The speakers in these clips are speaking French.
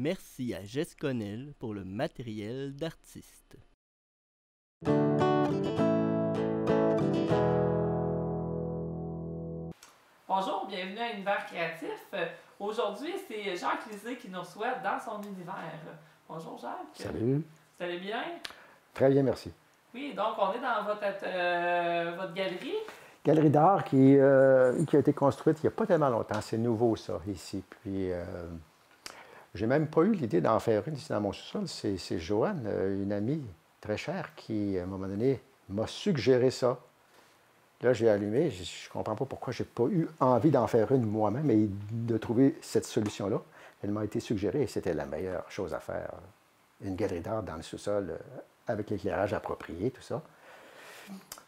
merci à Jess Connell pour le matériel d'artiste. Bonjour, bienvenue à Univers créatif. Aujourd'hui, c'est Jacques Lisée qui nous reçoit dans son univers. Bonjour Jacques. Salut. Vous allez bien? Très bien, merci. Oui, donc on est dans votre galerie. Galerie d'art qui a été construite il n'y a pas tellement longtemps. C'est nouveau, ça, ici. Puis, j'ai même pas eu l'idée d'en faire une ici dans mon sous-sol. C'est Joanne, une amie très chère, qui, à un moment donné, m'a suggéré ça. Là, j'ai allumé. Je ne comprends pas pourquoi je n'ai pas eu envie d'en faire une moi-même et de trouver cette solution-là. Elle m'a été suggérée et c'était la meilleure chose à faire. Une galerie d'art dans le sous-sol avec l'éclairage approprié, tout ça.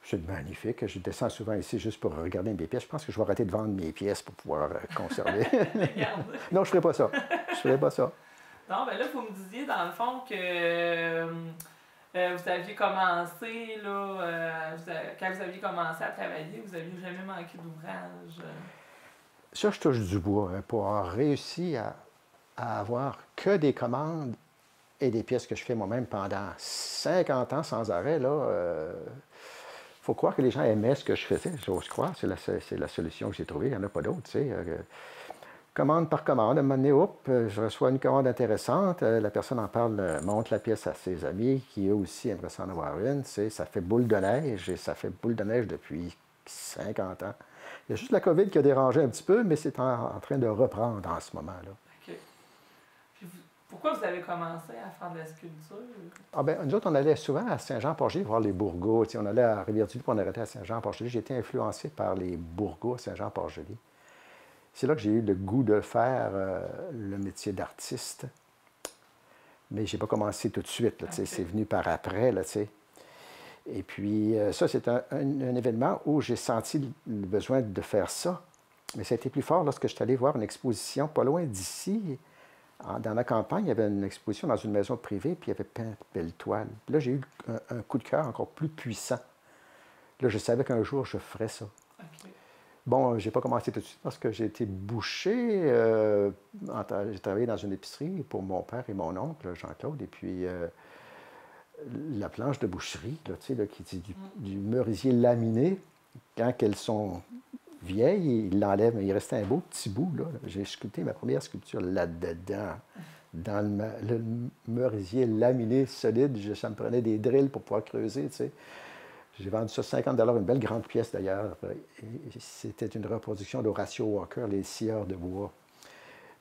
C'est magnifique. Je descends souvent ici juste pour regarder mes pièces. Je pense que je vais arrêter de vendre mes pièces pour pouvoir conserver. Non, je ne ferai pas ça. Je ne ferai pas ça. Non, bien là, vous me disiez, dans le fond, que vous aviez commencé, là, quand vous aviez commencé à travailler, vous n'aviez jamais manqué d'ouvrage. Ça, je touche du bois. Hein, pour avoir réussi à avoir que des commandes et des pièces que je fais moi-même pendant 50 ans sans arrêt, là, faut croire que les gens aimaient ce que je faisais, j'ose croire. C'est la solution que j'ai trouvée. Il n'y en a pas d'autre, tu sais. Commande par commande, à un moment donné, je reçois une commande intéressante. La personne en parle, montre la pièce à ses amis, qui eux aussi aimeraient s'en avoir une. Ça fait boule de neige, et ça fait boule de neige depuis 50 ans. Il y a juste la COVID qui a dérangé un petit peu, mais c'est en train de reprendre en ce moment-là. OK. Puis pourquoi vous avez commencé à faire de la sculpture? Ah ben, nous autres, on allait souvent à Saint-Jean-Port-Joli voir les bourgots. On allait à Rivière-du-Loup, puis on arrêtait à Saint-Jean-Port-Joli. J'ai été influencé par les bourgots à Saint-Jean-Port-Joli. C'est là que j'ai eu le goût de faire le métier d'artiste. Mais je n'ai pas commencé tout de suite. Okay. C'est venu par après. Là, et puis, ça, c'est un événement où j'ai senti le besoin de faire ça. Mais ça a été plus fort lorsque je suis allé voir une exposition pas loin d'ici. Dans la campagne, il y avait une exposition dans une maison privée, puis il y avait plein de belles toiles. Puis là, j'ai eu un coup de cœur encore plus puissant. Là, je savais qu'un jour, je ferais ça. Okay. Bon, je n'ai pas commencé tout de suite parce que j'ai été boucher. J'ai travaillé dans une épicerie pour mon père et mon oncle, Jean-Claude, et puis la planche de boucherie, là, qui est du merisier laminé, quand elles sont vieilles, il l'enlève, mais il restait un beau petit bout. J'ai sculpté ma première sculpture là-dedans, dans le merisier laminé solide. Ça me prenait des drills pour pouvoir creuser, tu sais. J'ai vendu ça 50 $, une belle grande pièce d'ailleurs. C'était une reproduction d'Horatio Walker, Les scieurs de bois.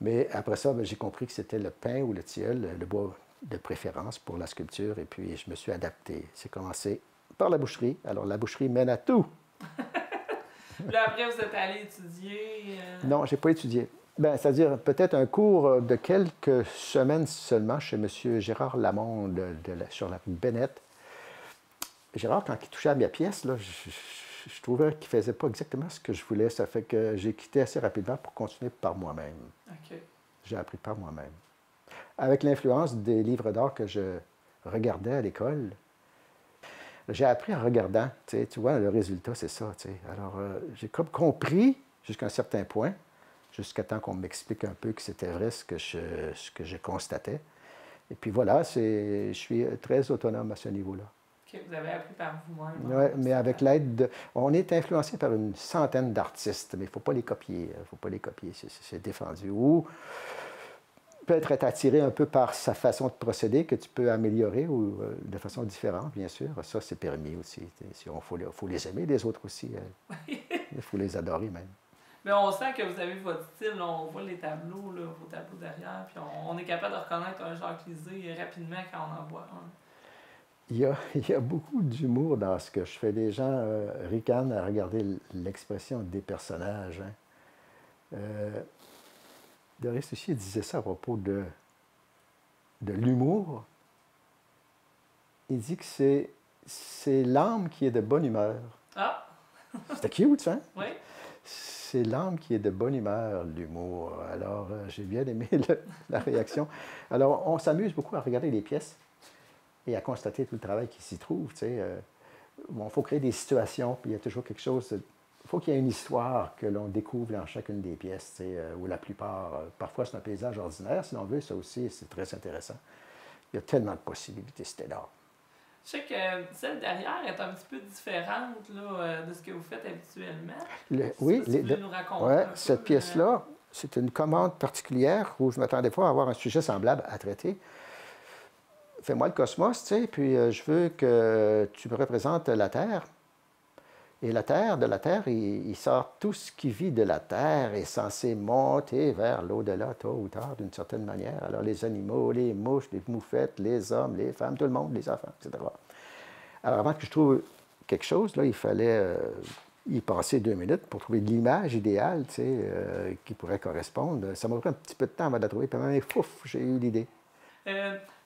Mais après ça, j'ai compris que c'était le pin ou le tilleul, le bois de préférence pour la sculpture, et puis je me suis adapté. C'est commencé par la boucherie. Alors la boucherie mène à tout. Là, après, vous êtes allé étudier? Non, je n'ai pas étudié. C'est-à-dire peut-être un cours de quelques semaines seulement chez M. Gérard Lamonde sur la Bennett. Gérard, quand il touchait à mes pièces, là, je trouvais qu'il ne faisait pas exactement ce que je voulais. Ça fait que j'ai quitté assez rapidement pour continuer par moi-même. Okay. J'ai appris par moi-même. Avec l'influence des livres d'art que je regardais à l'école, j'ai appris en regardant. Tu vois, le résultat, c'est ça. Alors, j'ai compris jusqu'à un certain point, jusqu'à temps qu'on m'explique un peu que c'était vrai ce que je constatais. Et puis voilà, je suis très autonome à ce niveau-là. Okay, vous avez appris par vous-même. Oui, mais avec l'aide de... On est influencé par une centaine d'artistes, mais il ne faut pas les copier. Il ne faut pas les copier, c'est défendu. Ou peut-être être attiré un peu par sa façon de procéder que tu peux améliorer ou de façon différente, bien sûr. Ça, c'est permis aussi. Il faut les aimer, les autres aussi. Il faut les adorer même. Mais on sent que vous avez votre style, là, on voit les tableaux, là, vos tableaux derrière, puis on est capable de reconnaître un Jacques Lisée rapidement quand on en voit un. Il y a beaucoup d'humour dans ce que je fais. Les gens ricanent à regarder l'expression des personnages. Hein. De Restucci disait ça à propos de l'humour. Il dit que c'est l'âme qui est de bonne humeur. Ah! C'était cute, ça? Hein? Oui. C'est l'âme qui est de bonne humeur, l'humour. Alors, j'ai bien aimé la réaction. Alors, on s'amuse beaucoup à regarder les pièces et à constater tout le travail qui s'y trouve. Bon, il faut créer des situations, puis il y a toujours quelque chose de faut qu'il y ait une histoire que l'on découvre dans chacune des pièces, tu sais, ou la plupart. Parfois, c'est un paysage ordinaire, si l'on veut, ça aussi, c'est très intéressant. Il y a tellement de possibilités, c'est énorme. Je sais que celle derrière est un petit peu différente là, de ce que vous faites habituellement. Oui, Si vous nous raconter un cette peu, pièce-là, c'est une commande particulière où je m'attendais pas à avoir un sujet semblable à traiter. Fais-moi le cosmos, tu sais, puis je veux que tu me représentes la Terre. Et de la Terre, il sort tout ce qui vit de la Terre est censé monter vers l'au-delà, tôt ou tard, d'une certaine manière. Alors, les animaux, les mouches, les moufettes, les hommes, les femmes, tout le monde, les enfants, etc. Alors, avant que je trouve quelque chose, là, il fallait y passer 2 minutes pour trouver l'image idéale, tu sais, qui pourrait correspondre. Ça m'a pris un petit peu de temps avant de la trouver, puis même, fouf, j'ai eu l'idée.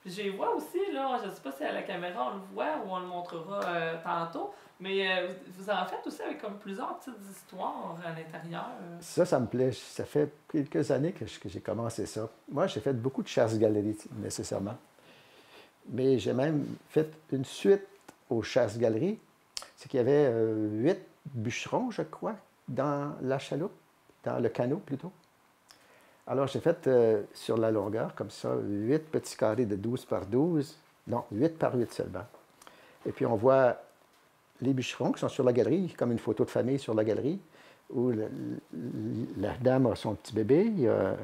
Je vois aussi, là, je ne sais pas si à la caméra on le voit ou on le montrera tantôt, mais vous en faites aussi avec comme plusieurs petites histoires à l'intérieur. Ça me plaît. Ça fait quelques années que j'ai commencé ça. Moi, j'ai fait beaucoup de chasse-galeries, nécessairement. Mais j'ai même fait une suite aux chasse-galeries. C'est qu'il y avait 8 bûcherons, je crois, dans la chaloupe, dans le canot plutôt. Alors, j'ai fait sur la longueur, comme ça, 8 petits carrés de 12 par 12. Non, 8 par 8 seulement. Et puis, on voit les bûcherons qui sont sur la galerie, comme une photo de famille sur la galerie, où la dame a son petit bébé. Il y a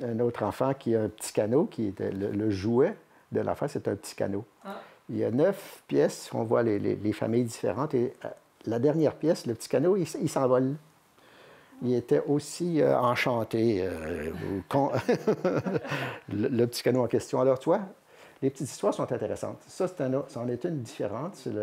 un autre enfant qui a un petit canot, qui est le jouet de l'enfant, c'est un petit canot. Ah. Il y a 9 pièces, on voit les familles différentes. Et la dernière pièce, le petit canot, il s'envole. Il était aussi enchanté, le petit canot en question. Alors, tu vois, les petites histoires sont intéressantes. Ça, c'en est une différente. C'est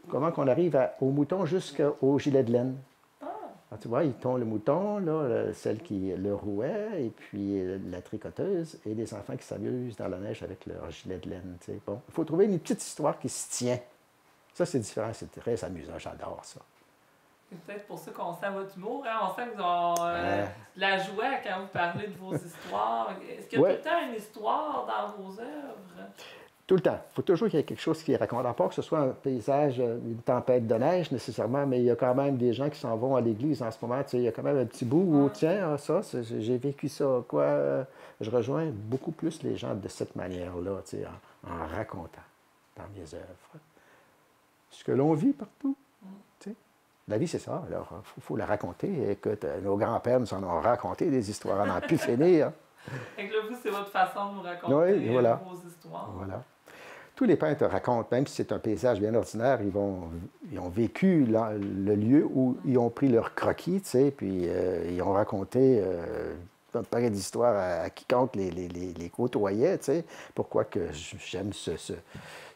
comment qu'on arrive au mouton jusqu'au gilet de laine. Alors, tu vois, ils tondent le mouton, là, celle qui le rouet, et puis la tricoteuse, et les enfants qui s'amusent dans la neige avec leur gilet de laine. Tu sais. Bon, il faut trouver une petite histoire qui se tient. Ça, c'est différent, c'est très amusant, j'adore ça. C'est peut-être pour ça qu'on sent votre humour. Hein? On sent que vous avez de la joie quand vous parlez de vos histoires. Est-ce qu'il y a tout le temps une histoire dans vos œuvres? Tout le temps. Il faut toujours qu'il y ait quelque chose qui raconte. À part que ce soit un paysage, une tempête de neige nécessairement, mais il y a quand même des gens qui s'en vont à l'église en ce moment. Tu sais, il y a quand même un petit bout où, tiens, ça, j'ai vécu ça. Quoi? Je rejoins beaucoup plus les gens de cette manière-là, tu sais, en racontant dans mes œuvres. Ce que l'on vit partout. Tu sais. La vie, c'est ça. Alors, il faut la raconter. Écoute, nos grands-pères nous en ont raconté des histoires, on n'en a pu finir. Et que là, vous, c'est votre façon de nous raconter vos histoires. Voilà. Tous les peintres racontent, même si c'est un paysage bien ordinaire, ils ont vécu le lieu où ils ont pris leur croquis, tu sais, puis ils ont raconté un paquet d'histoires à quiconque les côtoyait, tu sais. Pourquoi que j'aime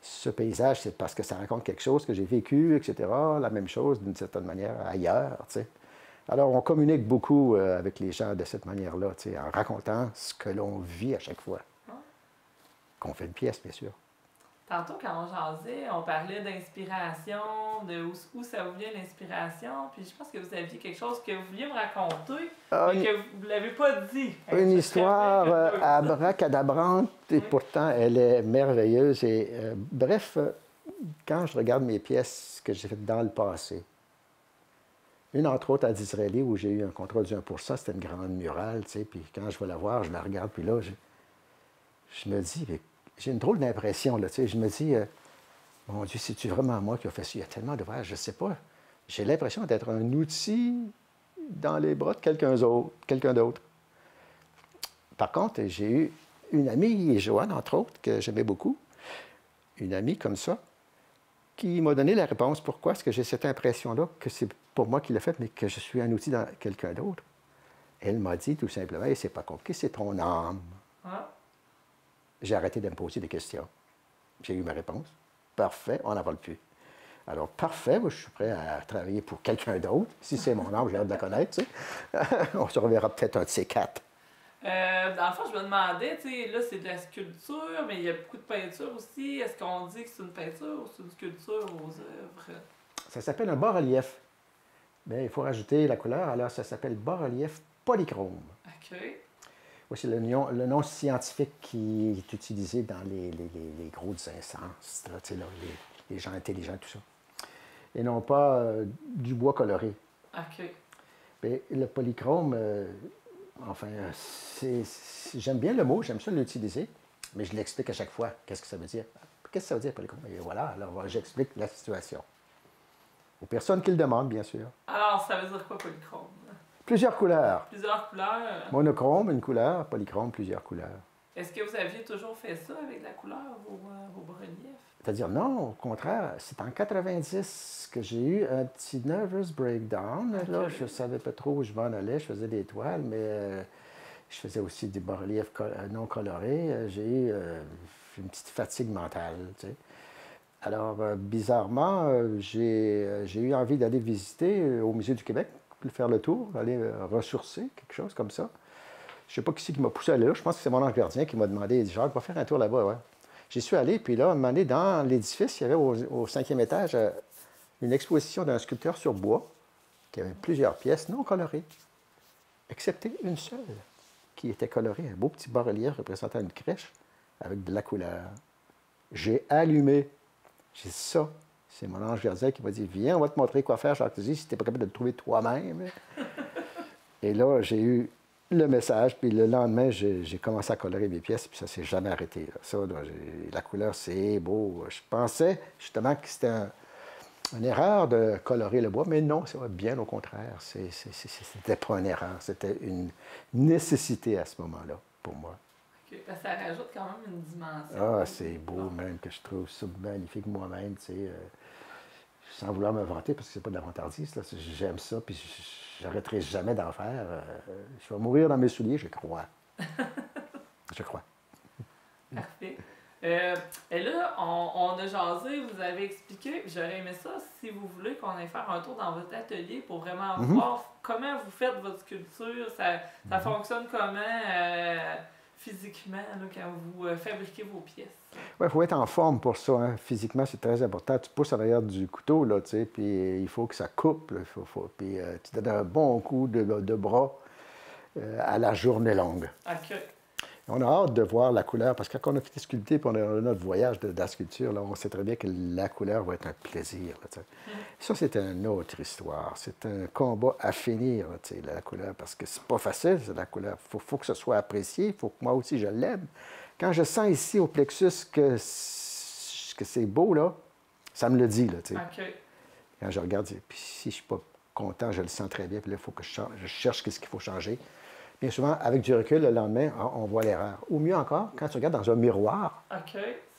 ce paysage, c'est parce que ça raconte quelque chose que j'ai vécu, etc. La même chose, d'une certaine manière, ailleurs, tu sais. Alors, on communique beaucoup avec les gens de cette manière-là, tu sais, en racontant ce que l'on vit à chaque fois. Qu'on fait une pièce, bien sûr. Tantôt, quand on jasait, on parlait d'inspiration, de où ça vous vient l'inspiration, puis je pense que vous aviez quelque chose que vous vouliez me raconter, mais que vous ne l'avez pas dit. Une histoire abracadabrante, et pourtant, elle est merveilleuse. Et, bref, quand je regarde mes pièces que j'ai faites dans le passé, une, entre autres, à Disraeli, où j'ai eu un contrat du 1%, c'était une grande murale, tu sais, puis quand je vais la voir, je la regarde, puis là, je me dis, j'ai une drôle d'impression, là, tu sais, je me dis, mon Dieu, c'est-tu vraiment moi qui ai fait ça? Il y a tellement d'ouvrages, je ne sais pas. J'ai l'impression d'être un outil dans les bras de quelqu'un d'autre. Par contre, j'ai eu une amie, Joanne, entre autres, que j'aimais beaucoup, une amie comme ça, qui m'a donné la réponse. Pourquoi est-ce que j'ai cette impression-là que c'est pour moi qui l'a fait, mais que je suis un outil dans quelqu'un d'autre? Elle m'a dit tout simplement, et c'est pas compliqué, c'est ton âme. J'ai arrêté de me poser des questions. J'ai eu ma réponse. Parfait, on n'en parle plus. Alors, parfait, moi, je suis prêt à travailler pour quelqu'un d'autre. Si c'est mon âme, j'ai hâte de la connaître, tu sais. On se reverra peut-être un de ces 4. Dans le fond, je me demandais, tu sais, là, c'est de la sculpture, mais il y a beaucoup de peinture aussi. Est-ce qu'on dit que c'est une peinture ou c'est une sculpture aux œuvres? Ça s'appelle un bas-relief. Bien, il faut rajouter la couleur, alors ça s'appelle bas-relief polychrome. OK. Oui, c'est le nom scientifique qui est utilisé dans les gros incenses, là, tu sais, là, les gens intelligents, tout ça. et non pas du bois coloré. OK. Mais le polychrome, enfin, j'aime bien le mot, j'aime ça l'utiliser, mais je l'explique à chaque fois. Qu'est-ce que ça veut dire? Qu'est-ce que ça veut dire, polychrome? Et voilà, alors j'explique la situation. Aux personnes qui le demandent, bien sûr. Alors, ça veut dire quoi, polychrome? Plusieurs couleurs. Plusieurs couleurs. Monochrome, une couleur. Polychrome, plusieurs couleurs. Est-ce que vous aviez toujours fait ça avec la couleur, vos bas-reliefs? C'est-à-dire, non, au contraire, c'est en 90 que j'ai eu un petit nervous breakdown. Okay. Là, je ne savais pas trop où je m'en allais. Je faisais des toiles, mais je faisais aussi des bas-reliefs non colorés. J'ai eu une petite fatigue mentale, tu sais. Alors, bizarrement, j'ai eu envie d'aller visiter au Musée du Québec, faire le tour, aller ressourcer, quelque chose comme ça. Je ne sais pas qui c'est qui m'a poussé à aller là. Je pense que c'est mon ange gardien qui m'a demandé, il dit, Jacques, va faire un tour là-bas, ouais. J'y suis allé, puis là, à un moment donné, dans l'édifice, il y avait au 5e étage une exposition d'un sculpteur sur bois qui avait plusieurs pièces non colorées, excepté une seule qui était colorée, un beau petit bas-relief représentant une crèche avec de la couleur. J'ai allumé. J'ai dit ça. C'est mon ange gardien qui m'a dit, viens, on va te montrer quoi faire, Jacques Touzy, si tu n'es pas capable de le trouver toi-même. Et là, j'ai eu le message, puis le lendemain, j'ai commencé à colorer mes pièces, puis ça ne s'est jamais arrêté. Là. Ça, là, la couleur, c'est beau. Je pensais justement que c'était une erreur de colorer le bois, mais non, c'est bien au contraire. C'était pas une erreur, c'était une nécessité à ce moment-là, pour moi. OK, parce que ça rajoute quand même une dimension. Ah, c'est beau même, que je trouve ça magnifique moi-même, tu sais. Sans vouloir me vanter, parce que c'est pas de la vantardise, là. J'aime ça, puis j'arrêterai jamais d'en faire. Je vais mourir dans mes souliers, je crois. Je crois. Parfait. Et là, on a jasé, vous avez expliqué. J'aurais aimé ça, si vous voulez, qu'on aille faire un tour dans votre atelier pour vraiment voir comment vous faites votre sculpture, ça fonctionne comment physiquement là, quand vous fabriquez vos pièces. Oui, il faut être en forme pour ça. Hein. Physiquement, c'est très important. Tu pousses à l'arrière du couteau, là, tu sais, puis il faut que ça coupe. Là, puis tu donnes un bon coup de bras à la journée longue. OK. On a hâte de voir la couleur, parce que quand on a fait sculpter, puis on a notre voyage de la sculpture, là, on sait très bien que la couleur va être un plaisir. Là, ça, c'est une autre histoire. C'est un combat à finir, là, la couleur, parce que c'est pas facile, la couleur. Il faut que ce soit apprécié, il faut que moi aussi je l'aime. Quand je sens ici au plexus que c'est beau, là, ça me le dit. Là, OK. Quand je regarde, puis si je ne suis pas content, je le sens très bien, puis là, il faut que je cherche ce qu'il faut changer. Bien souvent, avec du recul, le lendemain, on voit l'erreur. Ou mieux encore, quand tu regardes dans un miroir,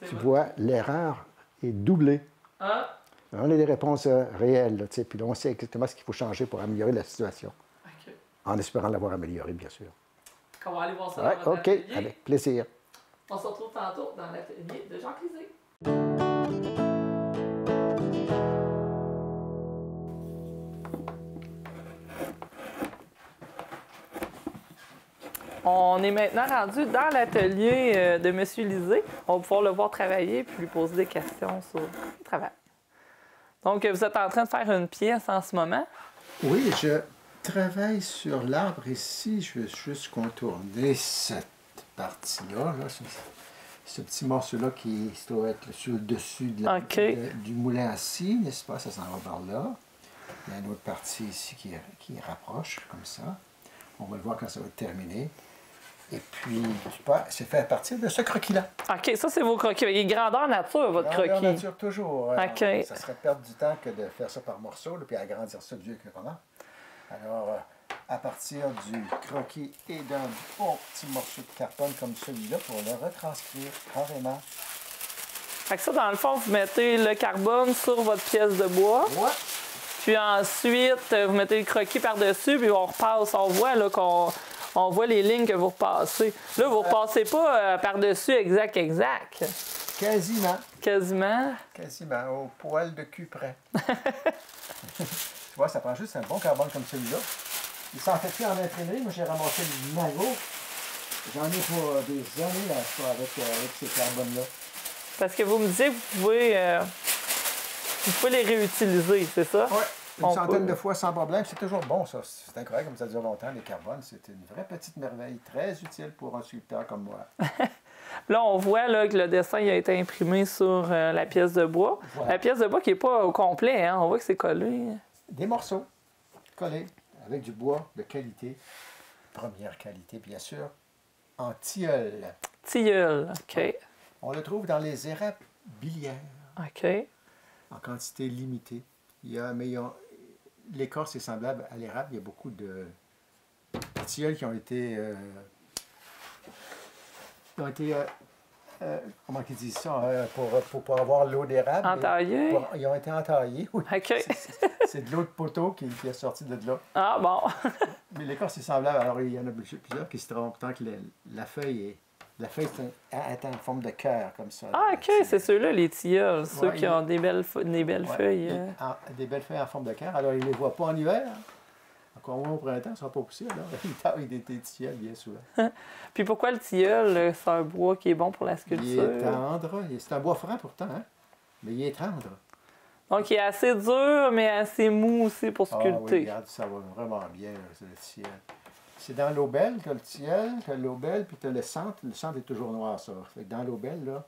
tu vois l'erreur est doublée. Ah. On a des réponses réelles, là, puis là, on sait exactement ce qu'il faut changer pour améliorer la situation. OK. En espérant l'avoir améliorée, bien sûr. On va aller voir ça Ouais, dans votre OK, atelier. avec plaisir. On se retrouve tantôt dans l'atelier de Jacques Lisée. On est maintenant rendu dans l'atelier de M. Lisée. On va pouvoir le voir travailler puis lui poser des questions sur le travail. Donc, vous êtes en train de faire une pièce en ce moment? Oui, je travaille sur l'arbre ici. Je vais juste contourner cette partie-là. Là. Ce petit morceau-là qui doit être sur le dessus du moulin à scie, n'est-ce pas? Ça s'en va par là. Il y a une autre partie ici qui rapproche, comme ça. On va le voir quand ça va être terminé. Et puis, c'est fait à partir de ce croquis-là. OK, ça, c'est vos croquis. Il est grandeur nature, votre croquis. Grandeur nature, toujours. OK. Ça serait perdre du temps que de faire ça par morceaux, là, puis agrandir ça Dieu que comment. Alors, à partir du croquis et d'un bon petit morceau de carbone comme celui-là pour le retranscrire carrément. Fait que ça, dans le fond, vous mettez le carbone sur votre pièce de bois. Ouais. Puis ensuite, vous mettez le croquis par-dessus, puis on repasse. On voit là on voit les lignes que vous repassez. Là, vous ne repassez pas par-dessus exact. Quasiment. Quasiment. Quasiment, au poil de cul près. Tu vois, ça prend juste un bon carbone comme celui-là. Il s'en fait plus en imprimerie. Moi, j'ai ramassé le magot. J'en ai pour des années là, avec ces carbones-là. Parce que vous me disiez que vous pouvez les réutiliser, c'est ça? Oui. Une centaine de fois sans problème, c'est toujours bon, ça. C'est incroyable comme ça dure longtemps, les carbones. C'est une vraie petite merveille, très utile pour un sculpteur comme moi. Là, on voit là, que le dessin il a été imprimé sur la pièce de bois. Voilà. La pièce de bois qui n'est pas au complet, hein? On voit que c'est collé. Des morceaux collés avec du bois de qualité, première qualité bien sûr, en tilleul. Tilleul, OK. On le trouve dans les érables biliaires, OK. en quantité limitée. L'écorce est semblable à l'érable. Il y a beaucoup de tilleuls qui ont été comment ils disent ça, pour avoir l'eau d'érable. Entaillé? Ils ont été entaillés, oui. OK. C'est de l'eau de poteau qui est sortie de là. Ah, bon. Mais l'écorce est semblable. Alors, il y en a plusieurs qui se trompent tant que la feuille est en forme de cœur, comme ça. Ah, OK, c'est ceux-là, les tilleuls, ceux Ouais, qui ont des belles Ouais, feuilles. des belles feuilles en forme de cœur. Alors, ils ne les voient pas en hiver. Encore moins au printemps, ça ne sera pas poussé. Alors, ils taillent des tilleuls bien souvent. Puis pourquoi le tilleul, c'est un bois qui est bon pour la Il sculpture? est tendre. C'est un bois franc pourtant, hein? Mais il est tendre. Donc, il est assez dur, mais assez mou aussi pour Ah oui, sculpter. regarde, ça va vraiment bien, là, c'est le tilleul. C'est dans l'aubelle, tu as le tilleul, tu as l'aubelle, puis tu as le centre. Le centre est toujours noir, ça. Fait que dans l'aubelle, là,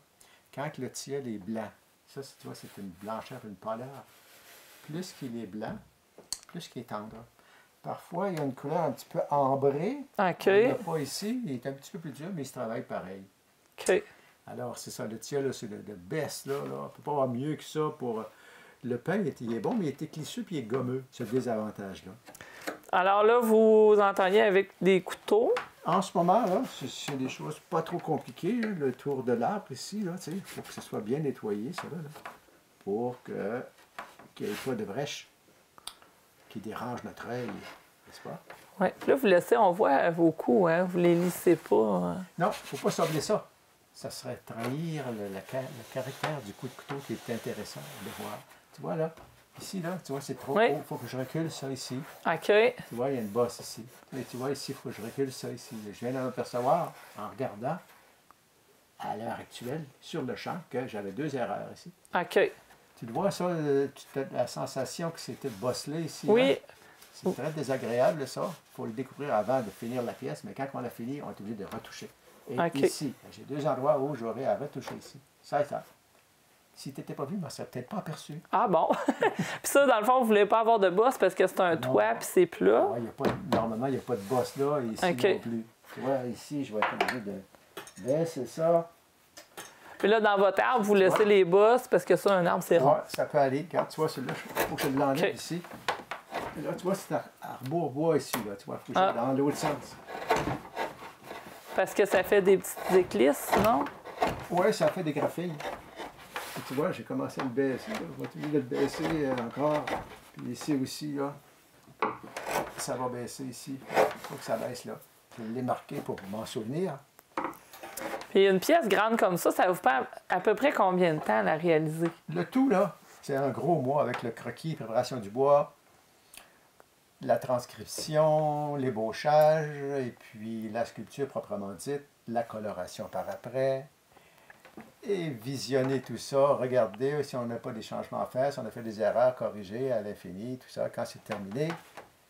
quand le tilleul est blanc, ça, tu vois, c'est une blancheur, une pâleur. Plus qu'il est blanc, plus qu'il est tendre. Parfois, il y a une couleur un petit peu ambrée. OK. On l'a pas ici, il est un petit peu plus dur, mais il se travaille pareil. OK. Alors, c'est ça, le tilleul, c'est de baisse, là. On ne peut pas avoir mieux que ça pour... Le pain, il est bon, mais il est éclisseux puis il est gommeux. C'est le désavantage, là. Alors là, vous entaillez avec des couteaux. En ce moment, là, c'est des choses pas trop compliquées. Hein, le tour de l'arbre ici, là, tu sais, il faut que ce soit bien nettoyé, ça, là, pour qu'il n'y ait pas de brèche qui dérange notre œil, n'est-ce pas? Oui. Puis là, vous laissez, on voit vos coups, hein? Vous les lissez pas. Non, il ne faut pas sabler ça. Ça serait trahir le caractère du coup de couteau qui est intéressant de voir. Tu vois, là, ici, là, tu vois, c'est trop Oui. haut. Il faut que je recule ça ici. OK. Tu vois, il y a une bosse ici. Et tu vois, ici, il faut que je recule ça ici. Je viens d'en apercevoir, en regardant, à l'heure actuelle, sur le champ, que j'avais 2 erreurs ici. OK. Tu le vois, ça, tu as la sensation que c'était bosselé ici. Oui. Là. C'est très désagréable, ça. Il faut le découvrir avant de finir la pièce, mais quand on l'a fini, on est obligé de retoucher. Et OK. ici, j'ai 2 endroits où j'aurais à retoucher ici. Ça et ça. Si tu n'étais pas vu, je ne m'en serais peut-être pas aperçu. Ah bon? Puis ça, dans le fond, vous voulez pas avoir de bosse parce que c'est un toit puis c'est plat. Ouais, normalement, il n'y a pas de bosse là, et ici OK. non plus. Tu vois, ici, je vais être obligé de baisser ça. Puis là, dans votre arbre, vous laissez les bosses parce que ça, un arbre, c'est rond. Ouais, ça peut aller. Regarde, tu vois, celui-là, il faut que je l'enlève OK. ici. Et là, tu vois, c'est arbour bois ici, là. Tu vois, il faut que j'aille dans l'autre sens. Parce que ça fait des petites éclisses, non? Oui, ça fait des graphilles. Et tu vois, j'ai commencé à le baisser. Là. Je vais essayer de le baisser encore. Puis ici aussi, là, ça va baisser ici. Il faut que ça baisse là. Je l'ai marqué pour m'en souvenir. Puis une pièce grande comme ça vous prend à peu près combien de temps à la réaliser? Le tout, là, c'est un gros mois avec le croquis, préparation du bois, la transcription, l'ébauchage, et puis la sculpture proprement dite, la coloration par après, et visionner tout ça, regarder si on n'a pas des changements à faire, si on a fait des erreurs, corriger à l'infini, tout ça. Quand c'est terminé,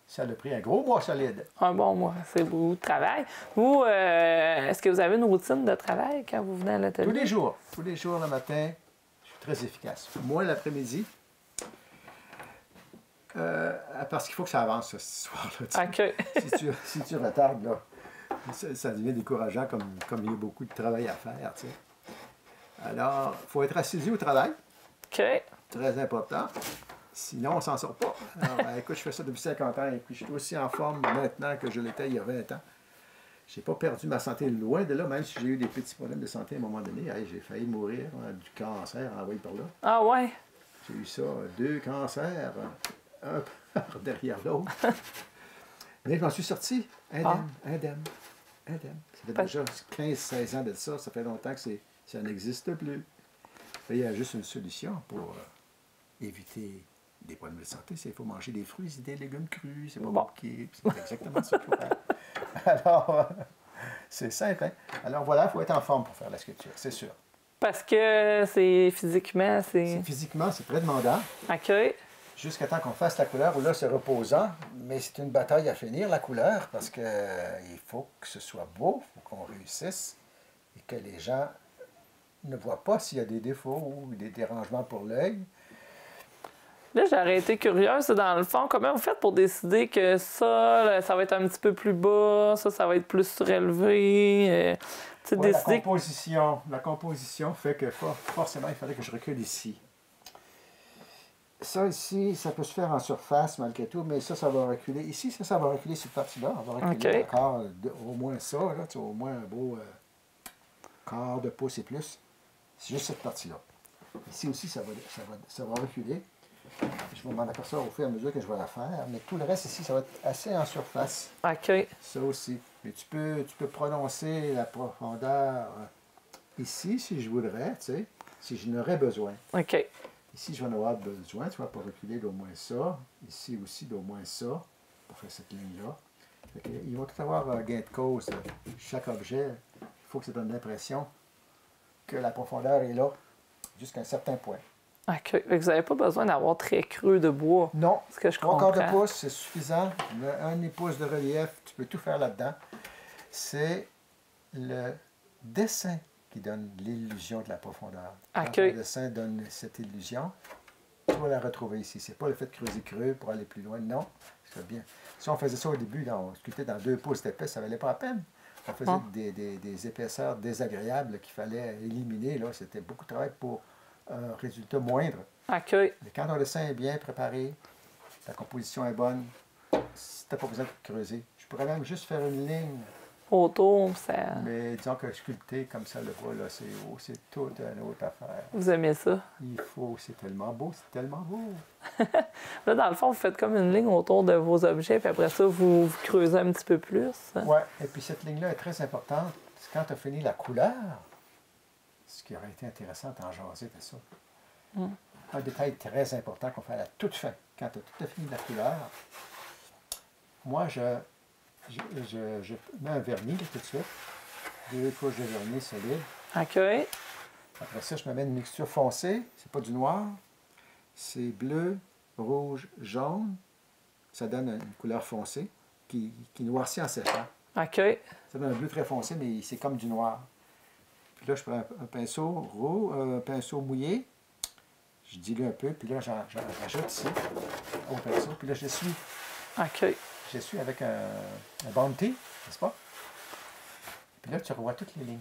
ça a pris un gros mois solide. Un bon mois, c'est beaucoup de travail. Vous, est-ce que vous avez une routine de travail quand vous venez à l'atelier? Tous les jours le matin, je suis très efficace. Moi, l'après-midi, parce qu'il faut que ça avance, ça, cette histoire-là. OK. Si tu retardes, là, ça devient décourageant comme il y a beaucoup de travail à faire. Tu sais. Alors, il faut être assidu au travail. OK. Très important. Sinon, on ne s'en sort pas. Alors, écoute, je fais ça depuis 50 ans et puis je suis aussi en forme maintenant que je l'étais il y a 20 ans. Je n'ai pas perdu ma santé loin de là, même si j'ai eu des petits problèmes de santé à un moment donné. Hey, j'ai failli mourir du cancer envoyé par là. Ah ouais? J'ai eu ça, 2 cancers, un par derrière l'autre. Mais je m'en suis sorti, indemne. Ça fait déjà 15-16 ans de ça, ça fait longtemps que ça n'existe plus. Il y a juste une solution pour éviter des problèmes de santé, c'est qu'il faut manger des fruits et des légumes crus, c'est pas compliqué, c'est exactement ça qu'il faut faire. Alors, c'est simple, hein? Alors voilà, il faut être en forme pour faire la sculpture, c'est sûr. Parce que c'est physiquement, Physiquement, c'est très demandant. OK. Jusqu'à temps qu'on fasse la couleur, où là, c'est reposant, mais c'est une bataille à finir, la couleur, parce que il faut que ce soit beau, il faut qu'on réussisse. et que les gens ne voient pas s'il y a des défauts ou des dérangements pour l'œil. Là, j'aurais été curieuse, dans le fond, comment vous faites pour décider que ça, là, ça va être un petit peu plus bas, ça va être plus surélevé? Ouais, Décider... la composition fait que forcément, il fallait que je recule ici. Ça ici, ça peut se faire en surface malgré tout, mais ça va reculer. Ici, ça va reculer cette partie-là. On va reculer encore au moins ça, là, au moins un beau quart de pouce et plus. C'est juste cette partie-là. Ici aussi, ça va reculer. Je vais m'en apercevoir au fur et à mesure que je vais la faire, mais tout le reste ici, ça va être assez en surface. OK. Ça aussi. Mais tu peux prononcer la profondeur ici, si je voudrais, tu sais, si je n'aurais besoin. OK. Ici, je vais en avoir besoin, tu vois, pour reculer d'au moins ça. Ici aussi, d'au moins ça, pour faire cette ligne-là. Il va tout avoir un gain de cause. Chaque objet, il faut que ça donne l'impression que la profondeur est là, jusqu'à un certain point. OK. Vous n'avez pas besoin d'avoir très creux de bois. Non. Ce que je 3 quarts comprends. de pouce, c'est suffisant. Un demi-pouce de relief, tu peux tout faire là-dedans. C'est le dessin qui donne l'illusion de la profondeur. OK. Quand le dessin donne cette illusion, tu vas la retrouver ici. C'est pas le fait de creuser creux pour aller plus loin, non. C'est bien. Si on faisait ça au début, on sculptait dans 2 pouces d'épais, ça ne valait pas la peine. On faisait des épaisseurs désagréables qu'il fallait éliminer. Là, c'était beaucoup de travail pour un résultat moindre. OK. Mais quand ton dessin est bien préparé, ta composition est bonne, tu n'as pas besoin de creuser. Je pourrais même juste faire une ligne. Autour, ça... Mais disons que sculpter comme ça, le bois, là, c'est toute une autre affaire. Vous aimez ça? Il faut, c'est tellement beau, c'est tellement beau. Là, dans le fond, vous faites comme une ligne autour de vos objets, puis après ça, vous creusez un petit peu plus. Oui, et puis cette ligne-là est très importante. C'est quand tu as fini la couleur, ce qui aurait été intéressant d'en jaser de ça. Un détail très important qu'on fait à la toute fin, quand tu as tout fini la couleur, moi, je mets un vernis là, tout de suite, 2 couches de vernis solide. OK. Après ça, je me mets une mixture foncée, c'est pas du noir, c'est bleu, rouge, jaune. Ça donne une couleur foncée qui noircit en séchant. OK. Ça donne un bleu très foncé, mais c'est comme du noir. Puis là, je prends un pinceau un pinceau mouillé, je dilue un peu, puis là, j'en rajoute ici au pinceau, puis là, je l'essuie. OK. Je l'essuie avec un Bounty, n'est-ce pas? Puis là, tu revois toutes les lignes.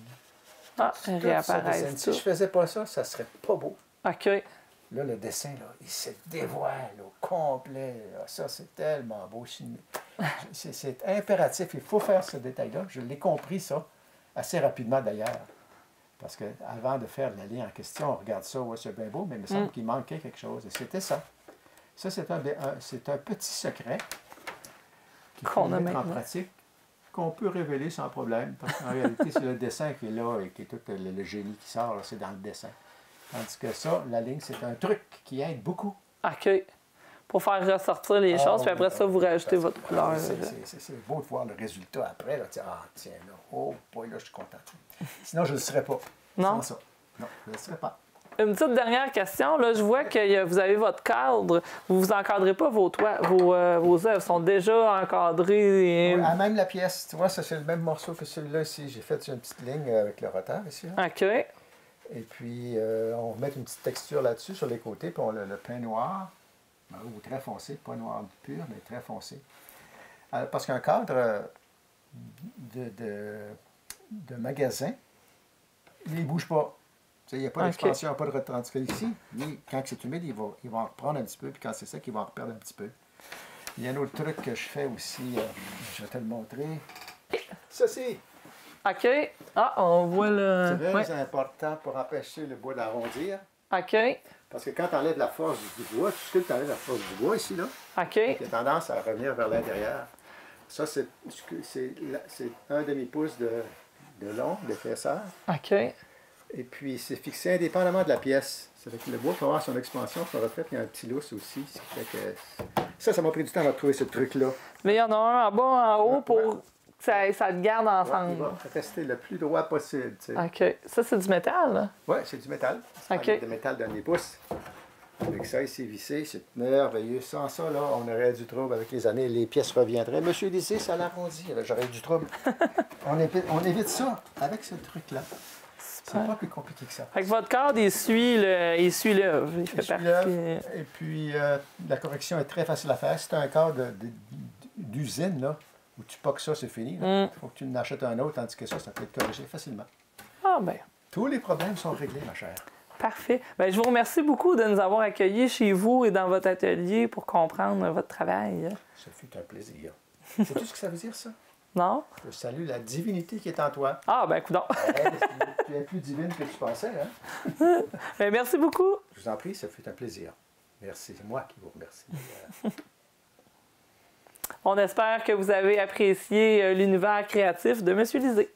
Ah, Tout elles ça réapparaissent. dessine. Si je faisais pas ça, ça serait pas beau. OK. Là, le dessin, là, il se dévoile au complet. Là. Ça, c'est tellement beau. C'est impératif. Il faut faire ce détail-là. Je l'ai compris, ça, assez rapidement d'ailleurs. Parce qu'avant de faire la ligne en question, on regarde ça, ouais, c'est bien beau, mais il me semble qu'il manquait quelque chose. Et c'était ça. Ça, c'est un petit secret qu'il faut mettre en pratique, qu'on peut révéler sans problème. Parce qu'en réalité, c'est le dessin qui est là et qui est tout le génie qui sort, c'est dans le dessin. Tandis que ça, la ligne, c'est un truc qui aide beaucoup. OK. Pour faire ressortir les choses, puis après ça, vous rajoutez votre couleur. C'est beau de voir le résultat après. Là, tiens, là, oh boy, là, je suis content. Sinon, je ne le serais pas. Non? Sans ça. Non, je ne le serais pas. Une petite dernière question. Là, je vois que vous avez votre cadre. Vous ne vous encadrez pas vos toits. Vos œuvres sont déjà encadrées. Oui, même la pièce. Tu vois, ça, c'est le même morceau que celui-là ici. J'ai fait une petite ligne avec le roteur ici. Là. OK. Et puis, on met une petite texture là-dessus sur les côtés, puis on a le pain noir, ou très foncé, pas noir pur, mais très foncé. Alors, parce qu'un cadre de magasin, il ne bouge pas. Il n'y a pas d'expansion, pas de retrait. Tandis qu'ici, quand c'est humide, il va en reprendre un petit peu, puis quand c'est sec, il va en reperdre un petit peu. Il y a un autre truc que je fais aussi, je vais te le montrer. Ceci! OK. Ah, on voit le... C'est très important pour empêcher le bois d'arrondir. OK. Parce que quand tu enlèves la force du bois, tu sculptes, tu enlèves la force du bois ici, là. OK. Il a tendance à revenir vers l'intérieur. Ça, c'est un demi-pouce de long, d'épaisseur. OK. Et puis, c'est fixé indépendamment de la pièce. C'est que le bois peut avoir son expansion, son retrait, puis il y a un petit lousse aussi. Ce qui fait que ça m'a pris du temps à trouver ce truc-là. Mais il y en a un en bas, en haut, pour que ça le garde ensemble. Il va rester le plus droit possible. Tu sais. OK. Ça, c'est du métal, là? Oui, c'est du métal. C'est du métal d'un demi-pouce. Avec ça ici vissé, c'est merveilleux. Sans ça, là, on aurait du trouble avec les années. Les pièces reviendraient. Monsieur Lissé, ça l'arrondit. J'aurais du trouble. On évite ça avec ce truc-là. C'est pas plus compliqué que ça. Fait que votre cadre, il suit l'œuvre. Il fait partie. Et puis, la correction est très facile à faire. Si tu as un cadre d'usine, là, où tu poques ça, c'est fini. Il faut que tu en achètes un autre, tandis que ça peut être corrigé facilement. Ah ben. Tous les problèmes sont réglés, ma chère. Parfait. Bien, je vous remercie beaucoup de nous avoir accueillis chez vous et dans votre atelier pour comprendre votre travail. Ce fut un plaisir. Sais-tu ce que ça veut dire, ça? Non? Je salue la divinité qui est en toi. Ah, ben, coudonc. Tu es plus divine que tu pensais, hein? Bien, merci beaucoup. Je vous en prie, ça fut un plaisir. Merci. C'est moi qui vous remercie. On espère que vous avez apprécié l'univers créatif de M. Lisée.